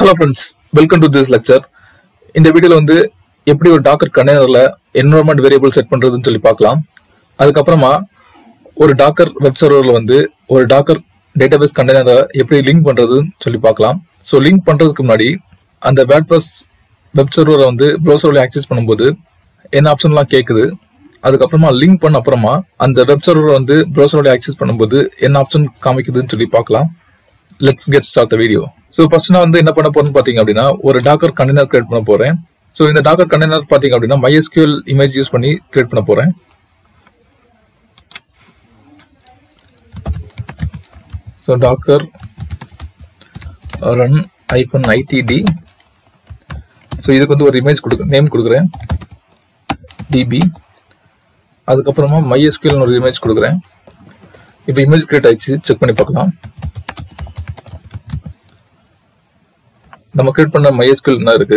Hello friends, welcome to this lecture. இந்த வீடியோல வந்து எப்படி ஒரு டாக்கர் கண்டெய்னர்ல என்விரான்மென்ட் வேரியபிள் செட் பண்றதுன்னு சொல்லி பார்க்கலாம். அதுக்கு அப்புறமா ஒரு டாக்கர் வெப் சர்வர்ல வந்து ஒரு டாக்கர் டேட்டாபேஸ் கண்டெய்னரை எப்படி லிங்க் பண்றதுன்னு சொல்லி பார்க்கலாம். ஸோ லிங்க் பண்றதுக்கு முன்னாடி அந்த வேர்ட்பிரஸ் வெப் சர்வரை வந்து ப்ரௌசர்ல ஆக்சஸ் பண்ணும்போது என்ன ஆப்ஷன்லாம் கேட்குது, அதுக்கப்புறமா லிங்க் பண்ண அப்புறமா அந்த வெப் சர்வரை வந்து ப்ரௌசரோட ஆக்சஸ் பண்ணும்போது என்ன ஆப்ஷன் காமிக்குதுன்னு சொல்லி பார்க்கலாம். Let's get start the video. So first நான் வந்து என்ன பண்ண போறேன்னு பார்த்தீங்க அப்படின்னா ஒரு டாக்கர் கண்டெய்னர் கிரியேட் பண்ண போறேன். ஸோ இந்த டாக்கர் கண்டெய்னர் பார்த்தீங்க அப்படின்னா MySQL இமேஜ் யூஸ் பண்ணி கிரியேட் பண்ண போறேன். So docker run -itd. So இதுக்கு வந்து ஒரு இமேஜ் நேம் கொடுக்குறேன் db. அதுக்கப்புறமா MySQL ஒரு இமேஜ் கொடுக்குறேன். இப்போ இமேஜ் கிரியேட் ஆயிடுச்சு, செக் பண்ணி பார்க்கலாம். நம்ம கிரியேட் பண்ண MySQL என்ன இருக்கு,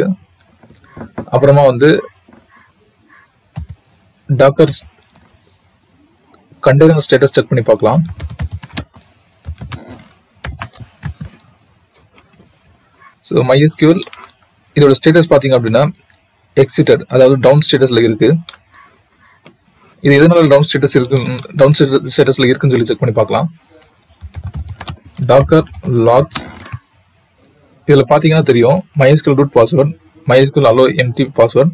அப்புறமா வந்து டாக்கர் கண்டெய்னர் ஸ்டேட்டஸ் செக் பண்ணி பார்க்கலாம். ஸோ MySQL இதோட ஸ்டேட்டஸ் பார்த்தீங்க அப்படின்னா எக்ஸிட்டட், அதாவது டவுன் ஸ்டேட்டஸ்ல இருக்கு. இது எதனால டவுன் ஸ்டேட்டஸ்ல இருக்குன்னு சொல்லி செக் பண்ணி பார்க்கலாம். டாக்கர் லாக்ஸ் இதில் பார்த்தீங்கன்னா தெரியும் MySQL root password, MySQL allow empty password,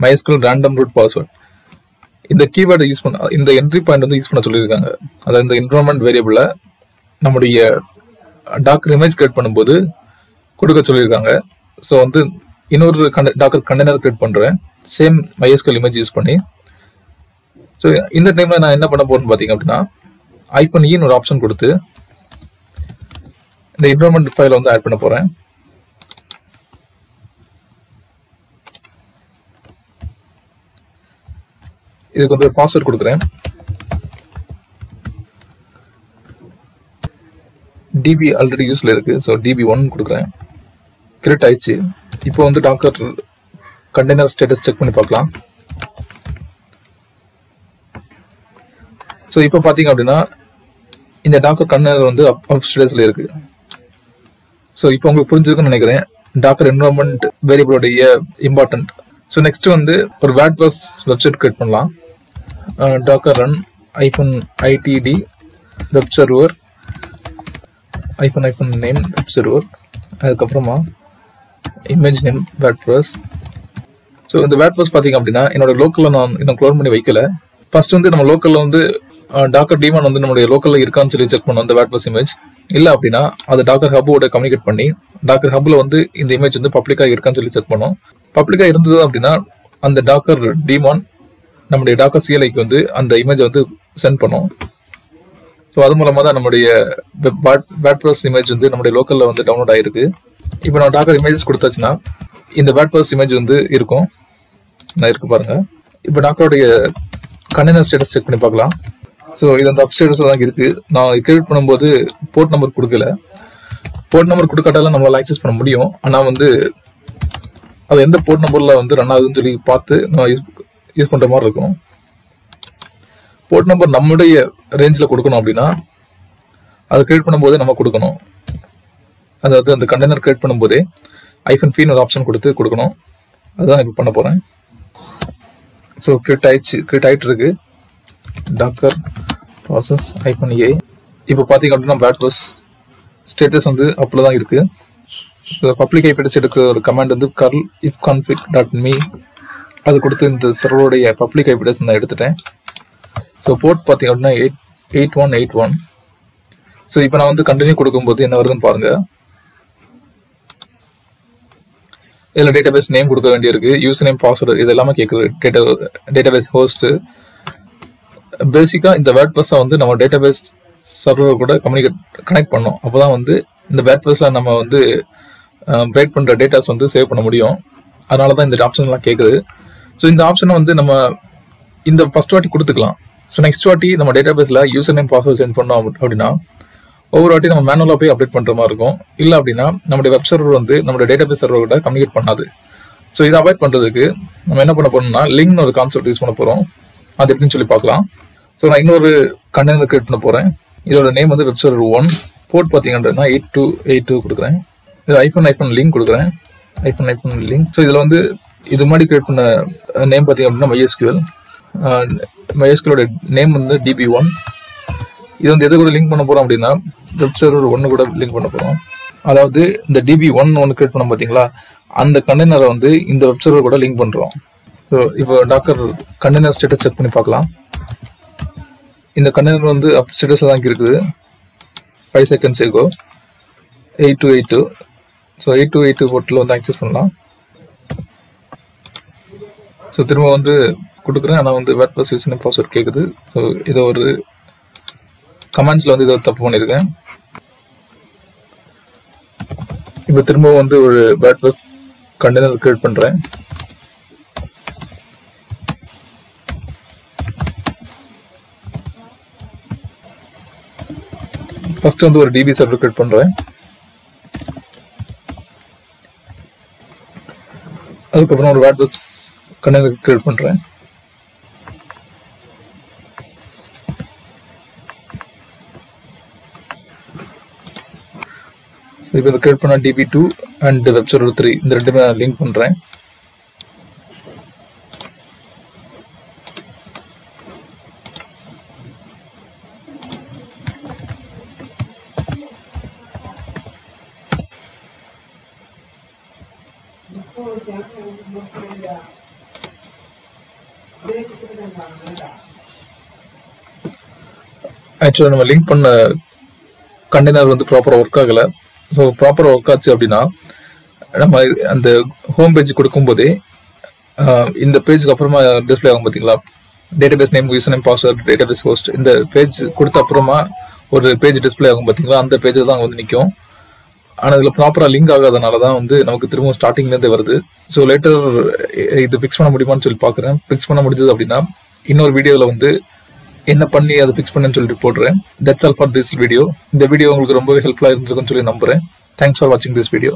MySQL random root password. இந்த கீவேர்டை யூஸ் பண்ண, இந்த என்ட்ரி பாயிண்ட் வந்து யூஸ் பண்ண சொல்லியிருக்காங்க. அதாவது இந்த என்விரான்மென்ட் வேரியபிளை நம்முடைய டாக்கர் இமேஜ் கிரியேட் பண்ணும்போது கொடுக்க சொல்லியிருக்காங்க. ஸோ வந்து இன்னொரு டாக்கர் கண்டெய்னர் கிரியேட் பண்ணுறேன் சேம் MySQL இமேஜ் யூஸ் பண்ணி. ஸோ இந்த டைமில் நான் என்ன பண்ண போறேன்னு பார்த்தீங்க அப்படின்னா -e ஒரு ஆப்ஷன் கொடுத்து இந்த என்விரான்மென்ட் ஃபைலை வந்து ஆட் பண்ண போறேன். இதுக்கு வந்து ஒரு பாஸ்வேர்ட் கொடுக்குறேன். db ஆல்ரெடி யூஸ்ல இருக்கு, ஸோ db1 கொடுக்குறேன். கிரியேட் ஆயிடுச்சு. இப்போ வந்து டாக்கர் கண்டெய்னர் ஸ்டேட்டஸ் செக் பண்ணி பார்க்கலாம். ஸோ இப்போ பார்த்தீங்க அப்படின்னா இந்த டாக்கர் கண்டெய்னர் வந்து அப் ஸ்டேட்டஸ்ல இருக்கு. ஸோ இப்போ உங்களுக்கு புரிஞ்சிருக்குன்னு நினைக்கிறேன் டாக்கர் என்விரான்மென்ட் வேரியபிளோடைய இம்பார்ட்டன்ட். ஸோ நெக்ஸ்ட் வந்து ஒரு வேர்ட்பிரஸ் வெப்சைட் கிரியேட் பண்ணலாம். Docker run -itd web server -name web server, அதுக்கப்புறமா இமேஜ் நேம் வேர்ட்பிரஸ். ஸோ இந்த வேர்ட்பிரஸ் பார்த்தீங்க அப்படின்னா என்னோட லோக்கலில் நான் இன்னும் க்ளோன் பண்ணி வைக்கல. ஃபர்ஸ்ட் வந்து நம்ம லோக்கலில் வந்து டாக்கர் டீமான் வந்து நம்மளுடைய லோக்கலில் இருக்கான்னு சொல்லி செக் பண்ணோம் அந்த வேர்ட்பிரஸ் இமேஜ். இல்லை அப்படின்னா அது டாக்கர் ஹப்போட கம்யூனிகேட் பண்ணி டாக்கர் ஹப்ல வந்து இந்த இமேஜ் வந்து பப்ளிக்காக இருக்கான்னு சொல்லி செக் பண்ணோம். பப்ளிக்காக இருந்தது அப்படின்னா அந்த டாக்கர் டீமான் நம்முடைய டாக்கர் CLIக்கு வந்து அந்த இமேஜை வந்து சென்ட் பண்ணோம். ஸோ அது மூலமாக தான் நம்முடைய வேர்ட்பிரஸ் இமேஜ் வந்து நம்முடைய லோக்கலில் வந்து டவுன்லோட் ஆகிருக்கு. இப்போ நான் டாக்கர் இமேஜஸ் கொடுத்தாச்சுன்னா இந்த வேர்ட்பிரஸ் இமேஜ் வந்து இருக்கும். நான் இருக்கு பாருங்க. இப்போ டாக்கருடைய கண்டெய்னர் ஸ்டேட்டஸ் செக் பண்ணி பார்க்கலாம். ஸோ இது அந்த அப் ஸ்டேட்டஸில் தான் இருக்கு. நான் கிரியேட் பண்ணும்போது போர்ட் நம்பர் கொடுக்கல. போர்ட் நம்பர் கொடுக்காட்டாலும் நம்மளால ஆக்சஸ் பண்ண முடியும். ஆனால் வந்து அது எந்த போர்ட் நம்பர்ல வந்து ரன் ஆகுதுன்னு சொல்லி பார்த்து நம்ம யூஸ் பண்ற மாதிரி இருக்கும். போர்ட் நம்பர் நம்முடைய ரேஞ்சில் கொடுக்கணும் அப்படின்னா அது கிரியேட் பண்ணும்போதே நம்ம கொடுக்கணும். அதாவது அந்த கண்டெய்னர் கிரியேட் பண்ணும்போதே -p ஒரு ஆப்ஷன் கொடுத்து கொடுக்கணும். அதுதான் இப்போ பண்ண போறேன். ஸோ கிரியேட் ஆயிட்டு இருக்கு டாக்கர் ப்ராசஸ் -a. இப்போ பார்த்தீங்க அப்படின்னா வேர்ட்பிரஸ் ஸ்டேட்டஸ் வந்து அப்பில் தான் இருக்கு. பப்ளிக் ஐபி அட்ரஸ் எடுக்கிற ஒரு கமாண்ட் வந்து curl ifconfig.me அது கொடுத்து இந்த சர்வருடைய பப்ளிக் ஐபி அட்ரஸ் நான் எடுத்துட்டேன். ஸோ போர்ட் பார்த்தீங்க அப்படின்னா 8181. ஸோ இப்போ நான் வந்து கண்டினியூ கொடுக்கும்போது என்ன வருதுன்னு பாருங்க. இதில் டேட்டாபேஸ் நேம் கொடுக்க வேண்டியிருக்கு, யூசர் நேம், பாஸ்வேர்டு இது எல்லாமே கேட்குது. டேட்டாபேஸ் ஹோஸ்ட் பேசிக்காக இந்த வேர்ட்பிரஸை வந்து நம்ம டேட்டாபேஸ் சர்வர் கூட கனெக்ட் பண்ணோம். அப்போதான் வந்து இந்த வேர்ட்பிரஸ்ல நம்ம வந்து ரைட் பண்ணுற டேட்டாஸ் வந்து சேவ் பண்ண முடியும். அதனால தான் இந்த ஆப்ஷன்லாம் கேட்குது. ஸோ இந்த ஆப்ஷனை வந்து நம்ம இந்த ஃபர்ஸ்ட் வாட்டி கொடுத்துக்கலாம். ஸோ நெக்ஸ்ட் வாட்டி நம்ம டேட்டாபேஸில் யூசர் நேம் பாஸ்வேர்ட் சென்ட் பண்ணோம் அப்படின்னா ஒவ்வொரு வாட்டி நம்ம மேனுவலாக போய் அப்டேட் பண்ணுற மாதிரி இருக்கும். இல்லை அப்படின்னா நம்மளுடைய வெப் சர்வர் வந்து நம்மளுடைய டேட்டாபேஸ் சர்வர் கூட கம்யூனிகேட் பண்ணாது. ஸோ இதை அவாய்ட் பண்ணுறதுக்கு நம்ம என்ன பண்ண போறோம்னா லிங்க்னு ஒரு கான்செப்ட் யூஸ் பண்ண போகிறோம். அது எப்படின்னு சொல்லி பார்க்கலாம். ஸோ நான் இன்னொரு கண்டெய்னர் கிரியேட் பண்ண போகிறேன். இதோட நேம் வந்து வெப் சர்வர் 1. போர்ட் பார்த்தீங்கன்னா 8282 கொடுக்குறேன். இது ஐஃபோன் லிங்க் கொடுக்குறேன். IPhone link. ஸோ இதில் வந்து இது மாதிரி கிரியேட் பண்ண நேம் பார்த்தீங்க அப்படின்னா MySQL. MySQLோட நேம் வந்து DB1. இது வந்து எது கூட லிங்க் பண்ண போகிறோம் அப்படின்னா வெப் சர்வர் 1 கூட லிங்க் பண்ண போகிறோம். அதாவது இந்த DB1 ஒன்று கிரியேட் பண்ண பார்த்தீங்களா, அந்த கண்டெய்னரை வந்து இந்த வெப் சர்வர் கூட லிங்க் பண்ணுறோம். ஸோ இப்போ டாக்கர் கண்டெய்னர் ஸ்டேட்டஸ் செக் பண்ணி பார்க்கலாம். இந்த கண்டெய்னர் வந்து அப் ஸ்டேட்டஸில் தான் இருக்குது. 5 seconds ago 8282. ஸோ 8282 போர்ட்டில் வந்து ஆக்சஸ் பண்ணலாம். ஸோ திரும்ப வந்து கொடுக்குறேன். ஆனால் வந்து வேர்ட்பிரஸ் யூஸ் பண்ணி பாஸ்வேர்ட் கேட்குது. ஸோ இதை ஒரு கமெண்ட்ஸில் வந்து இதை தப்பு பண்ணியிருக்கேன். இப்போ திரும்ப வந்து ஒரு வேர்ட்பிரஸ் கண்டெய்னர் கிரியேட் பண்ணுறேன். ஃபர்ஸ்ட் வந்து ஒரு DB சர்வர் கிரியேட் பண்ணுறேன். அதுக்கப்புறம் ஒரு வேர்ட்பிரஸ் கண்டெய்னர் கிரியேட் பண்ணுறேன். இப்போ இதை கிரியேட் பண்ண DB2 அண்ட் வெப் சர்வர் 3 இந்த ரெண்டுமே நான் லிங்க் பண்ணுறேன். ஆக்சுவலாக நம்ம லிங்க் பண்ண கண்டெய்னர் வந்து ப்ராப்பராக ஒர்க் ஆகலை. ஸோ ப்ராப்பராக ஒர்க் ஆச்சு அப்படின்னா நம்ம அந்த ஹோம் பேஜ் கொடுக்கும்போதே இந்த பேஜுக்கு அப்புறமா டிஸ்பிளே ஆகும் பார்த்தீங்களா, database name, user name, password, database host. இந்த பேஜ் கொடுத்த அப்புறமா ஒரு பேஜ் டிஸ்பிளே ஆகும் பார்த்தீங்களா, அந்த பேஜில் தான் வந்து நிற்கும். ஆனால் இதில் ப்ராப்பராக லிங்க் ஆகாதனால தான் வந்து நமக்கு திரும்ப ஸ்டார்டிங்லேருந்து வருது. ஸோ லேட்டர் இது ஃபிக்ஸ் பண்ண முடியுமான்னு சொல்லி பார்க்குறேன். ஃபிக்ஸ் பண்ண முடிஞ்சது அப்படின்னா இன்னொரு வீடியோவில் வந்து என்ன பண்ணி அதை ஃபிக்ஸ் பண்ணுன்னு சொல்லிட்டு போடுறேன். That's all for this video. இந்த வீடியோ உங்களுக்கு ரொம்பவே ஹெல்ப்ஃபுல்லாக இருந்திருக்குன்னு சொல்லி நம்புறேன். தேங்க்ஸ் ஃபார் வாட்சிங் திஸ் வீடியோ.